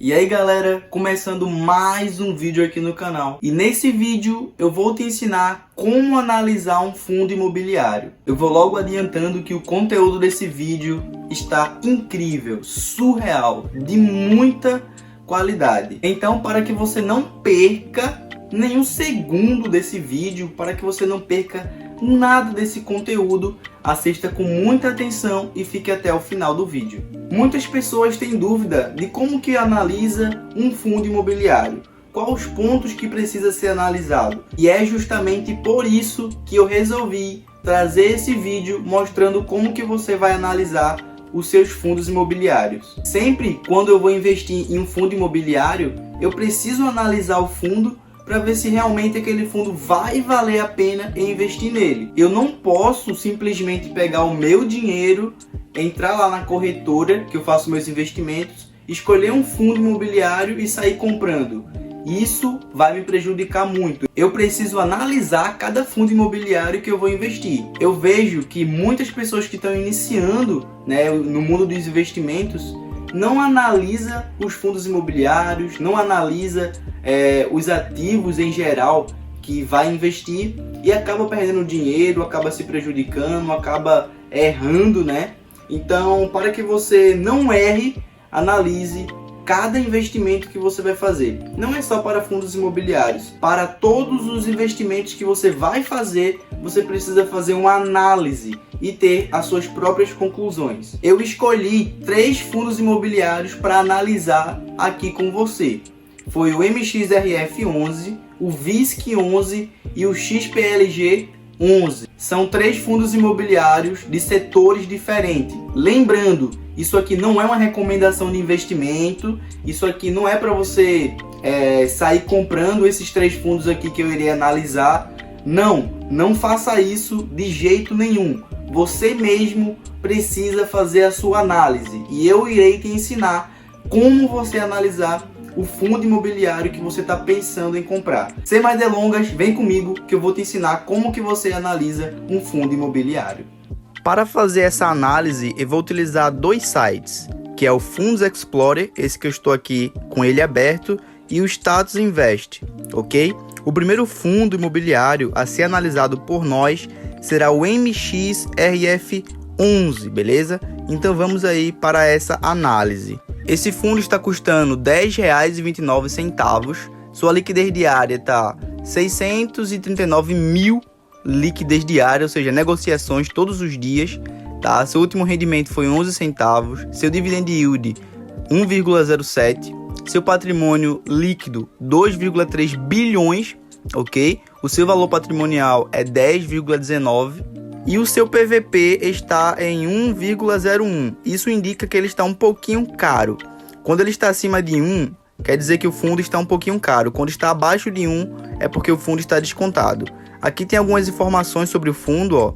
E aí galera, começando mais um vídeo aqui no canal. E nesse vídeo eu vou te ensinar como analisar um fundo imobiliário. Eu vou logo adiantando que o conteúdo desse vídeo está incrível, surreal, de muita qualidade. Então, para que você não perca nenhum segundo desse vídeo, para que você não perca nada desse conteúdo, assista com muita atenção e fique até o final do vídeo. Muitas pessoas têm dúvida de como que analisa um fundo imobiliário, quais os pontos que precisa ser analisado. E é justamente por isso que eu resolvi trazer esse vídeo mostrando como que você vai analisar os seus fundos imobiliários. Sempre quando eu vou investir em um fundo imobiliário, eu preciso analisar o fundo para ver se realmente aquele fundo vai valer a pena em investir nele. Eu não posso simplesmente pegar o meu dinheiro, entrar lá na corretora que eu faço meus investimentos, escolher um fundo imobiliário e sair comprando. Isso vai me prejudicar muito. Eu preciso analisar cada fundo imobiliário que eu vou investir. Eu vejo que muitas pessoas que estão iniciando, no mundo dos investimentos não analisa os fundos imobiliários, não analisa os ativos em geral que vai investir e acaba perdendo dinheiro, acaba se prejudicando, acaba errando, Então, para que você não erre, analise cada investimento que você vai fazer. Não é só para fundos imobiliários. Para todos os investimentos que você vai fazer, você precisa fazer uma análise e ter as suas próprias conclusões. Eu escolhi 3 fundos imobiliários para analisar aqui com você. Foi o MXRF11, o VISC11 e o XPLG11. São 3 fundos imobiliários de setores diferentes. Lembrando, isso aqui não é uma recomendação de investimento, isso aqui não é para você sair comprando esses 3 fundos aqui que eu irei analisar. Não faça isso de jeito nenhum. Você mesmo precisa fazer a sua análise e eu irei te ensinar como você analisar o fundo imobiliário que você está pensando em comprar. Sem mais delongas, vem comigo que eu vou te ensinar como que você analisa um fundo imobiliário. Para fazer essa análise, eu vou utilizar 2 sites, que é o Fundos Explorer, esse que eu estou aqui com ele aberto, e o Status Invest, ok? O primeiro fundo imobiliário a ser analisado por nós será o MXRF11, beleza? Então vamos aí para essa análise. Esse fundo está custando R$ 10,29, sua liquidez diária está 639 mil liquidez diária, ou seja, negociações todos os dias, tá? Seu último rendimento foi 11 centavos, seu dividend yield 1,07, seu patrimônio líquido 2,3 bilhões, ok? O seu valor patrimonial é 10,19 e o seu PVP está em 1,01. Isso indica que ele está um pouquinho caro. Quando ele está acima de 1, quer dizer que o fundo está um pouquinho caro. Quando está abaixo de 1, é porque o fundo está descontado. Aqui tem algumas informações sobre o fundo, ó.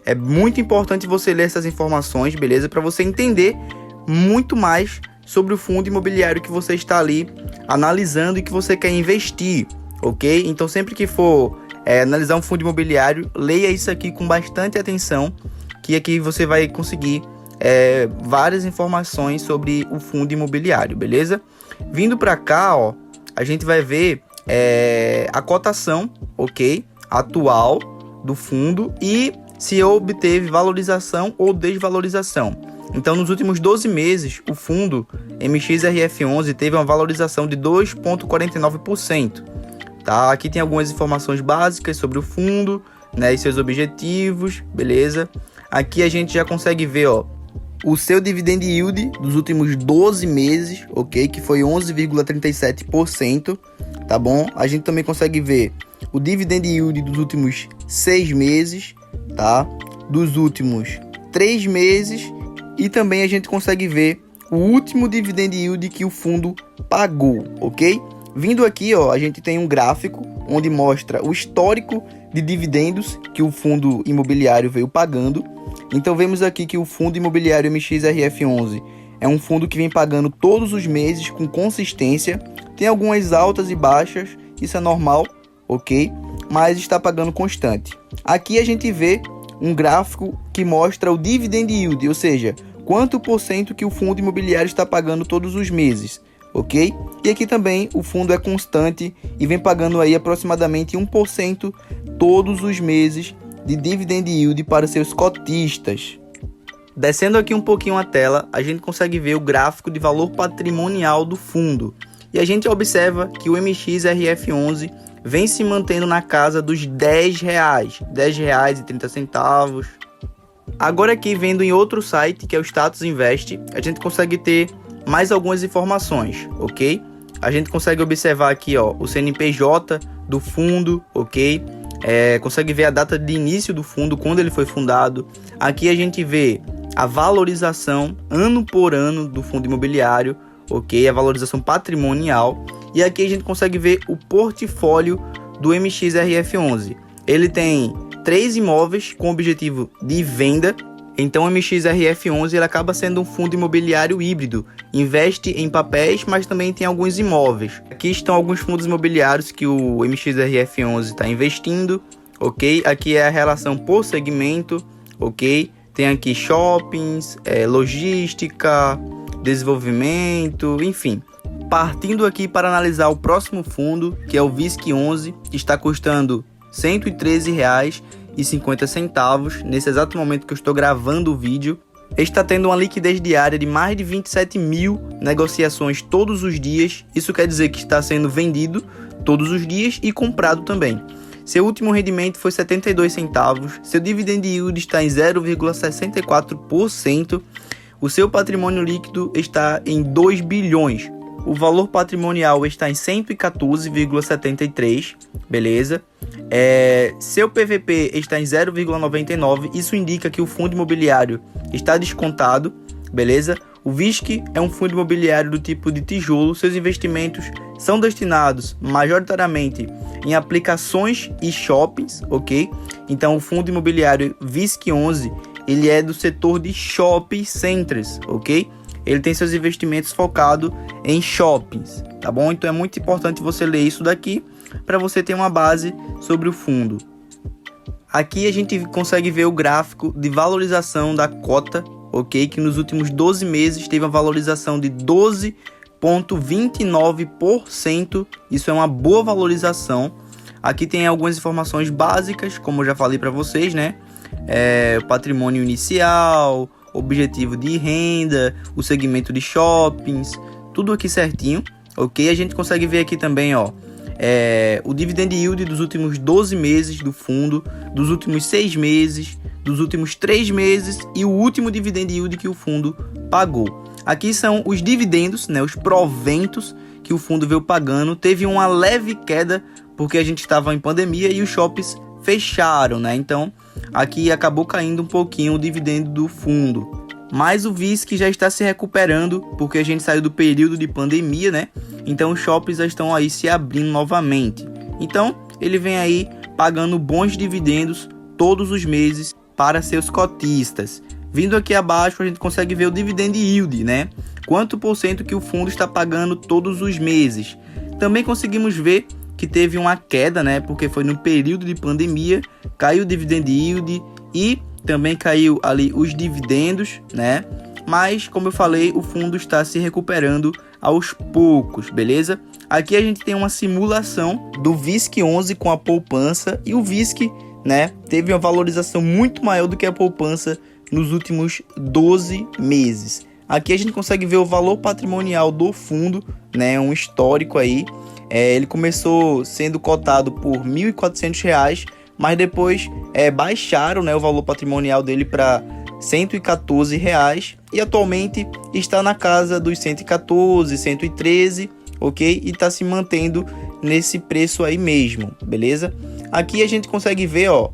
É muito importante você ler essas informações, beleza? Para você entender muito mais sobre o fundo imobiliário que você está ali analisando e que você quer investir, ok? Então sempre que for analisar um fundo imobiliário, leia isso aqui com bastante atenção, que aqui você vai conseguir várias informações sobre o fundo imobiliário, beleza? Vindo para cá, ó, a gente vai ver a cotação, ok? Atual do fundo e se obteve valorização ou desvalorização. Então, nos últimos 12 meses, o fundo MXRF11 teve uma valorização de 2,49%. Tá? Aqui tem algumas informações básicas sobre o fundo, e seus objetivos, beleza? Aqui a gente já consegue ver, ó, o seu dividend yield dos últimos 12 meses, ok? Que foi 11,37%, tá bom? A gente também consegue ver o dividend yield dos últimos 6 meses, tá? Dos últimos 3 meses e também a gente consegue ver o último dividend yield que o fundo pagou, ok? Vindo aqui, ó, a gente tem um gráfico onde mostra o histórico de dividendos que o fundo imobiliário veio pagando. Então vemos aqui que o fundo imobiliário MXRF11 é um fundo que vem pagando todos os meses com consistência. Tem algumas altas e baixas, isso é normal, ok? Mas está pagando constante. Aqui a gente vê um gráfico que mostra o dividend yield, ou seja, quanto por cento que o fundo imobiliário está pagando todos os meses. ok? E aqui também o fundo é constante e vem pagando aí aproximadamente 1% todos os meses de dividend yield para seus cotistas. Descendo aqui um pouquinho a tela, a gente consegue ver o gráfico de valor patrimonial do fundo. E a gente observa que o MXRF11 vem se mantendo na casa dos R$10, R$10,30. Agora aqui, vendo em outro site, que é o Status Invest, a gente consegue ter mais algumas informações, ok? A gente consegue observar aqui, ó, o CNPJ do fundo, ok? Consegue ver a data de início do fundo, quando ele foi fundado. Aqui a gente vê a valorização ano por ano do fundo imobiliário, ok? A valorização patrimonial. E aqui a gente consegue ver o portfólio do MXRF11. Ele tem 3 imóveis com objetivo de venda. Então o MXRF11 ele acaba sendo um fundo imobiliário híbrido. Investe em papéis, mas também tem alguns imóveis. Aqui estão alguns fundos imobiliários que o MXRF11 está investindo, ok? Aqui é a relação por segmento, ok? Tem aqui shoppings, logística, desenvolvimento, enfim. Partindo aqui para analisar o próximo fundo, que é o VISC11, que está custando R$ 113,50 nesse exato momento que eu estou gravando o vídeo. Está tendo uma liquidez diária de mais de 27 mil negociações todos os dias. Isso quer dizer que está sendo vendido todos os dias e comprado também. Seu último rendimento foi 72 centavos. Seu dividend yield está em 0,64%. O seu patrimônio líquido está em 2 bilhões. O valor patrimonial está em 114,73, beleza? Seu PVP está em 0,99, isso indica que o fundo imobiliário está descontado, beleza? O VISC é um fundo imobiliário do tipo de tijolo, seus investimentos são destinados majoritariamente em aplicações e shoppings, ok? Então o fundo imobiliário VISC11, ele é do setor de shopping centers, ok? Ele tem seus investimentos focados em shoppings, tá bom? Então é muito importante você ler isso daqui para você ter uma base sobre o fundo. Aqui a gente consegue ver o gráfico de valorização da cota, ok? Que nos últimos 12 meses teve uma valorização de 12,29%. Isso é uma boa valorização. Aqui tem algumas informações básicas, como eu já falei para vocês, né? O patrimônio inicial, objetivo de renda, o segmento de shoppings, tudo aqui certinho, ok? A gente consegue ver aqui também, ó, o dividend yield dos últimos 12 meses do fundo, dos últimos 6 meses, dos últimos 3 meses e o último dividend yield que o fundo pagou. Aqui são os dividendos, né, os proventos que o fundo veio pagando. Teve uma leve queda porque a gente estava em pandemia e os shoppings fecharam, né? Então aqui acabou caindo um pouquinho o dividendo do fundo. Mas o VISC já está se recuperando porque a gente saiu do período de pandemia, né? Então os shoppings já estão aí se abrindo novamente. Então ele vem aí pagando bons dividendos todos os meses para seus cotistas. Vindo aqui abaixo a gente consegue ver o dividend yield, né? Quanto por cento que o fundo está pagando todos os meses. Também conseguimos ver que teve uma queda, né? Porque foi no período de pandemia, caiu o dividend yield e também caiu ali os dividendos, né? Mas, como eu falei, o fundo está se recuperando aos poucos, beleza? Aqui a gente tem uma simulação do VISC11 com a poupança e o VISC, né, teve uma valorização muito maior do que a poupança nos últimos 12 meses. Aqui a gente consegue ver o valor patrimonial do fundo, né, um histórico aí. Ele começou sendo cotado por R$ 1.400, mas depois baixaram, né, o valor patrimonial dele para R$ 114 e atualmente está na casa dos 114, 113, ok? E está se mantendo nesse preço aí mesmo, beleza? Aqui a gente consegue ver, ó,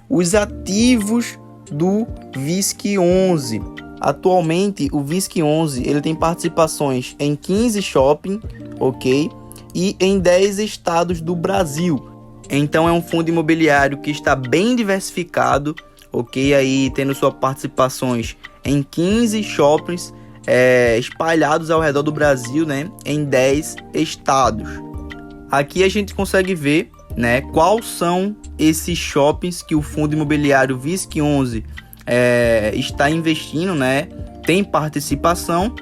os ativos do VISC11. Atualmente o VISC11 ele tem participações em 15 shopping, ok? E em 10 estados do Brasil. Então é um fundo imobiliário que está bem diversificado, ok? Aí tendo suas participações em 15 shoppings espalhados ao redor do Brasil, né? Em 10 estados. Aqui a gente consegue ver, né, quais são esses shoppings que o fundo imobiliário VISC11 está investindo, né? Tem participação.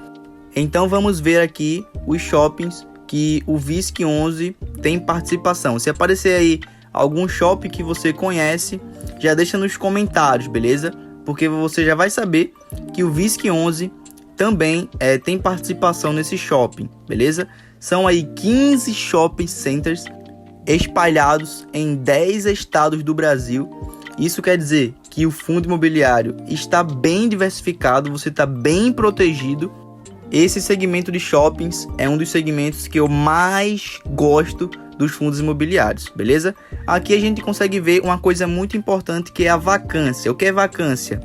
Então vamos ver aqui os shoppings que o VISC11 tem participação. Se aparecer aí algum shopping que você conhece, já deixa nos comentários, beleza? Porque você já vai saber que o VISC11 também tem participação nesse shopping, beleza? São aí 15 shopping centers espalhados em 10 estados do Brasil. Isso quer dizer que o fundo imobiliário está bem diversificado, você está bem protegido. Esse segmento de shoppings é um dos segmentos que eu mais gosto dos fundos imobiliários, beleza? Aqui a gente consegue ver uma coisa muito importante, que é a vacância. O que é vacância?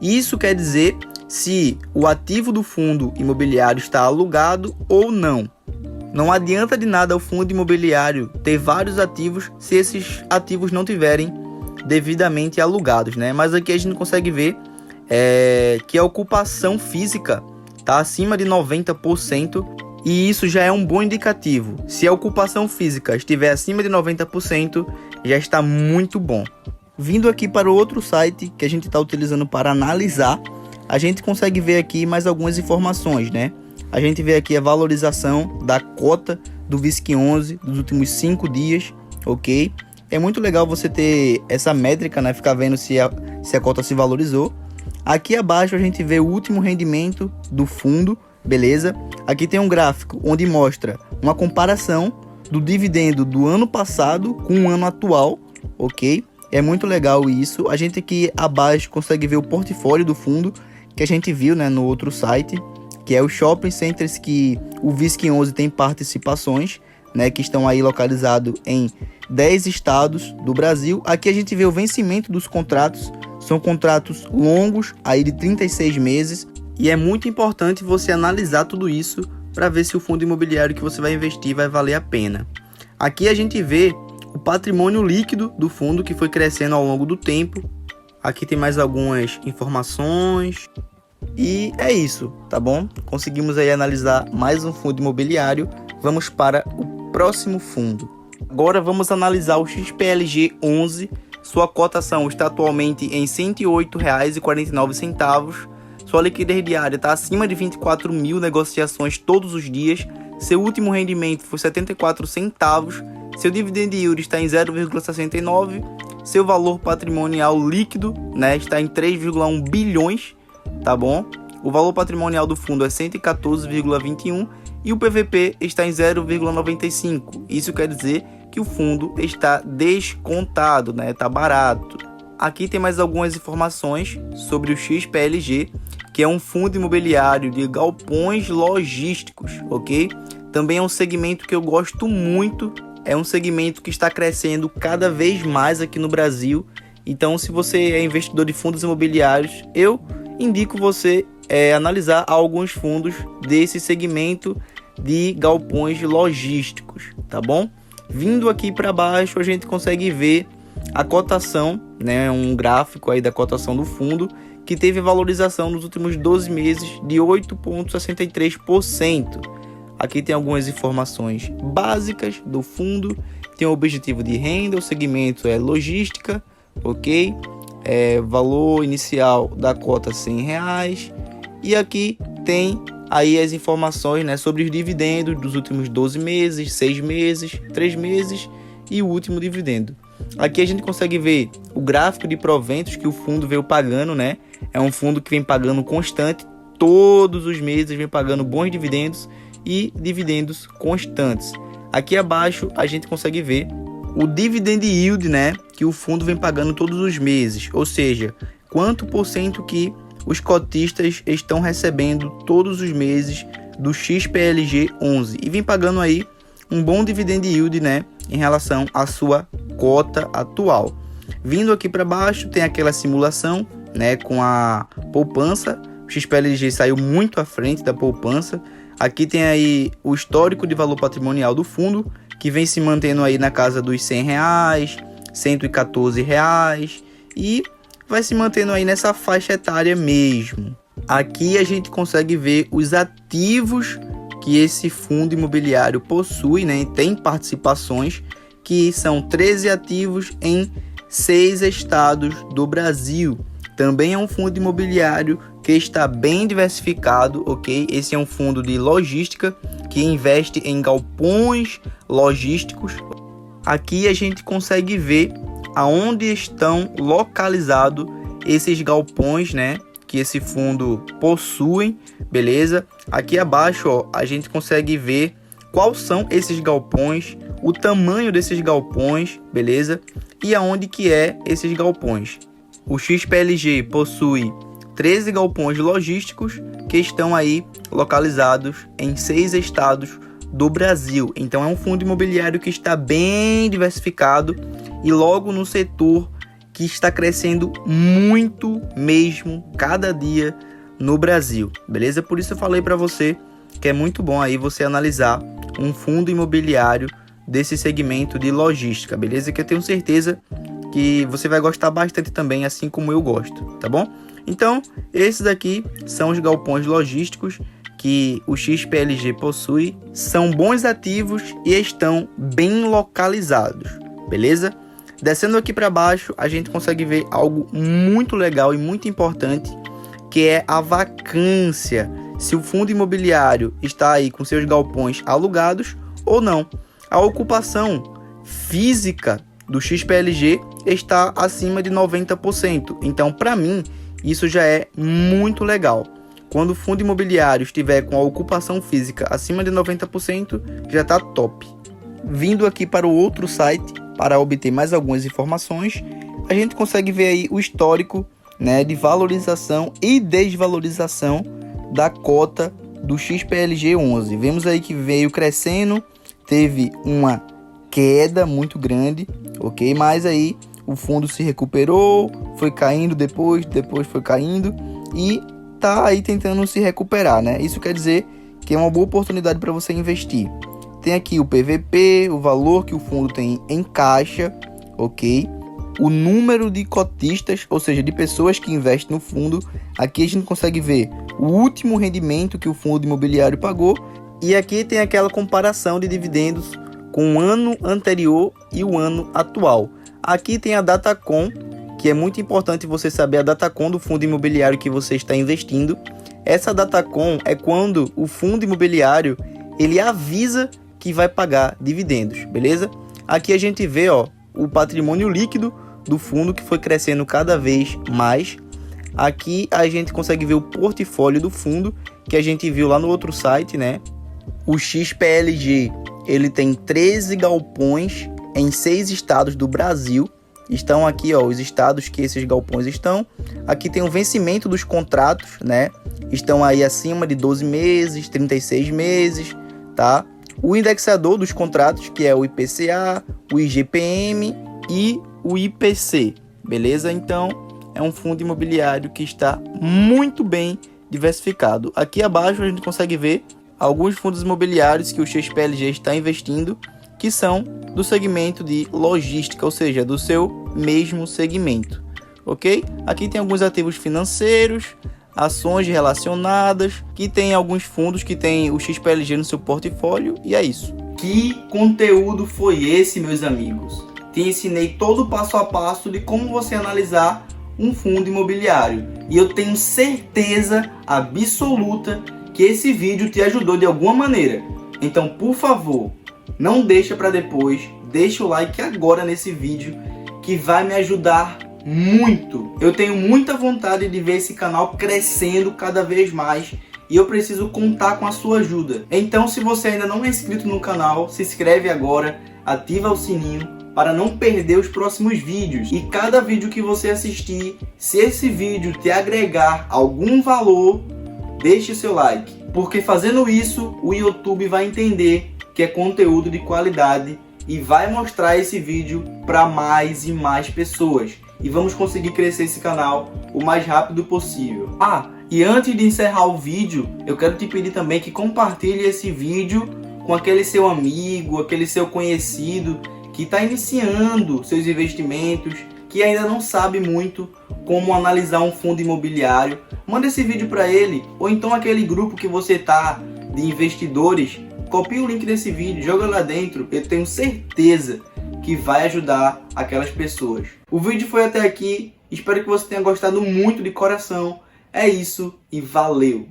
Isso quer dizer se o ativo do fundo imobiliário está alugado ou não. Não adianta de nada o fundo imobiliário ter vários ativos se esses ativos não tiverem devidamente alugados, né? Mas aqui a gente consegue ver que a ocupação física está acima de 90%, e isso já é um bom indicativo. Se a ocupação física estiver acima de 90%, já está muito bom. Vindo aqui para o outro site que a gente está utilizando para analisar, a gente consegue ver aqui mais algumas informações, né? A gente vê aqui a valorização da cota do VISC11 dos últimos 5 dias, ok? É muito legal você ter essa métrica, né? Ficar vendo se a cota se valorizou. Aqui abaixo a gente vê o último rendimento do fundo, beleza? Aqui tem um gráfico onde mostra uma comparação do dividendo do ano passado com o ano atual, ok? É muito legal isso. A gente aqui abaixo consegue ver o portfólio do fundo que a gente viu, né, no outro site, que é os shopping centers que o VISC11 tem participações, né, que estão aí localizados em 10 estados do Brasil. Aqui a gente vê o vencimento dos contratos, são contratos longos, aí de 36 meses, e é muito importante você analisar tudo isso para ver se o fundo imobiliário que você vai investir vai valer a pena. Aqui a gente vê o patrimônio líquido do fundo, que foi crescendo ao longo do tempo. Aqui tem mais algumas informações. E é isso, tá bom? Conseguimos aí analisar mais um fundo imobiliário. Vamos para o próximo fundo. Agora vamos analisar o XPLG11. Sua cotação está atualmente em R$ 108,49. Sua liquidez diária está acima de 24 mil negociações todos os dias. Seu último rendimento foi 74 centavos. Seu dividend yield está em 0,69. Seu valor patrimonial líquido, né, está em 3,1 bilhões. Tá bom? O valor patrimonial do fundo é 114,21 e o PVP está em 0,95. Isso quer dizer que o fundo está descontado, né? Tá barato. Aqui tem mais algumas informações sobre o XPLG, que é um fundo imobiliário de galpões logísticos, ok? Também é um segmento que eu gosto muito, é um segmento que está crescendo cada vez mais aqui no Brasil. Então, se você é investidor de fundos imobiliários, eu indico você analisar alguns fundos desse segmento de galpões logísticos, tá bom? Vindo aqui para baixo, a gente consegue ver a cotação, né, um gráfico aí da cotação do fundo, que teve valorização nos últimos 12 meses de 8,63%. Aqui tem algumas informações básicas do fundo, tem o objetivo de renda, o segmento é logística, ok? Valor inicial da cota R$100, e aqui tem aí as informações, né, sobre os dividendos dos últimos 12 meses, 6 meses, 3 meses e o último dividendo. Aqui a gente consegue ver o gráfico de proventos que o fundo veio pagando, né? É um fundo que vem pagando constante, todos os meses vem pagando bons dividendos e dividendos constantes. Aqui abaixo a gente consegue ver o dividend yield, né, que o fundo vem pagando todos os meses, ou seja, quanto por cento que os cotistas estão recebendo todos os meses do XPLG11, e vem pagando aí um bom dividend yield, né, em relação à sua cota atual. Vindo aqui para baixo tem aquela simulação, né, com a poupança. O XPLG saiu muito à frente da poupança. Aqui tem aí o histórico de valor patrimonial do fundo, que vem se mantendo aí na casa dos R$100, R$114, e vai se mantendo aí nessa faixa etária mesmo. Aqui a gente consegue ver os ativos que esse fundo imobiliário possui, né? Tem participações, que são 13 ativos em 6 estados do Brasil. Também é um fundo imobiliário que está bem diversificado, ok? Esse é um fundo de logística que investe em galpões logísticos. Aqui a gente consegue ver aonde estão localizados esses galpões, né, que esse fundo possui, beleza? Aqui abaixo, ó, a gente consegue ver quais são esses galpões, o tamanho desses galpões, beleza? E aonde que é esses galpões. O XPLG possui 13 galpões logísticos que estão aí localizados em 6 estados do Brasil. Então é um fundo imobiliário que está bem diversificado e logo no setor que está crescendo muito mesmo cada dia no Brasil, beleza? Por isso eu falei para você que é muito bom aí você analisar um fundo imobiliário desse segmento de logística, beleza? Que eu tenho certeza que você vai gostar bastante também, assim como eu gosto, tá bom? Então, esses aqui são os galpões logísticos que o XPLG possui, são bons ativos e estão bem localizados, beleza? Descendo aqui para baixo, a gente consegue ver algo muito legal e muito importante, que é a vacância, se o fundo imobiliário está aí com seus galpões alugados ou não. A ocupação física do XPLG está acima de 90%, então para mim isso já é muito legal. Quando o fundo imobiliário estiver com a ocupação física acima de 90%, já está top. Vindo aqui para o outro site, para obter mais algumas informações, a gente consegue ver aí o histórico, né, de valorização e desvalorização da cota do XPLG 11. Vemos aí que veio crescendo, teve uma queda muito grande, ok? Mas aí o fundo se recuperou, foi caindo depois foi caindo e tá aí tentando se recuperar, né? Isso quer dizer que é uma boa oportunidade para você investir. Tem aqui o PVP, o valor que o fundo tem em caixa, ok? O número de cotistas, ou seja, de pessoas que investem no fundo. Aqui a gente consegue ver o último rendimento que o fundo imobiliário pagou. E aqui tem aquela comparação de dividendos com o ano anterior e o ano atual. Aqui tem a Datacom, que é muito importante você saber a Datacom do fundo imobiliário que você está investindo. Essa Datacom é quando o fundo imobiliário ele avisa que vai pagar dividendos, beleza? Aqui a gente vê, ó, o patrimônio líquido do fundo que foi crescendo cada vez mais. Aqui a gente consegue ver o portfólio do fundo que a gente viu lá no outro site, né? O XPLG ele tem 13 galpões em 6 estados do Brasil. Estão aqui, ó, os estados que esses galpões estão. Aqui tem o vencimento dos contratos, né? Estão aí acima de 12 meses, 36 meses, tá? O indexador dos contratos, que é o IPCA, o IGPM e o IPC, beleza? Então, é um fundo imobiliário que está muito bem diversificado. Aqui abaixo a gente consegue ver alguns fundos imobiliários que o XPLG está investindo, que são do segmento de logística, ou seja, do seu mesmo segmento, ok? Aqui tem alguns ativos financeiros, ações relacionadas, que tem alguns fundos que tem o XPLG no seu portfólio, e é isso. Que conteúdo foi esse, meus amigos? Te ensinei todo o passo a passo de como você analisar um fundo imobiliário, e eu tenho certeza absoluta que esse vídeo te ajudou de alguma maneira. Então, por favor, não deixa para depois, deixa o like agora nesse vídeo que vai me ajudar muito. Eu tenho muita vontade de ver esse canal crescendo cada vez mais e eu preciso contar com a sua ajuda. Então, se você ainda não é inscrito no canal, se inscreve agora, ativa o sininho para não perder os próximos vídeos. E cada vídeo que você assistir, se esse vídeo te agregar algum valor, deixe seu like, porque fazendo isso o YouTube vai entender que é conteúdo de qualidade e vai mostrar esse vídeo para mais e mais pessoas. E vamos conseguir crescer esse canal o mais rápido possível. E antes de encerrar o vídeo, eu quero te pedir também que compartilhe esse vídeo com aquele seu amigo, aquele seu conhecido que está iniciando seus investimentos, que ainda não sabe muito como analisar um fundo imobiliário. Manda esse vídeo para ele, ou então aquele grupo que você tá de investidores, copia o link desse vídeo, joga lá dentro, eu tenho certeza que vai ajudar aquelas pessoas. O vídeo foi até aqui, espero que você tenha gostado muito de coração. É isso e valeu!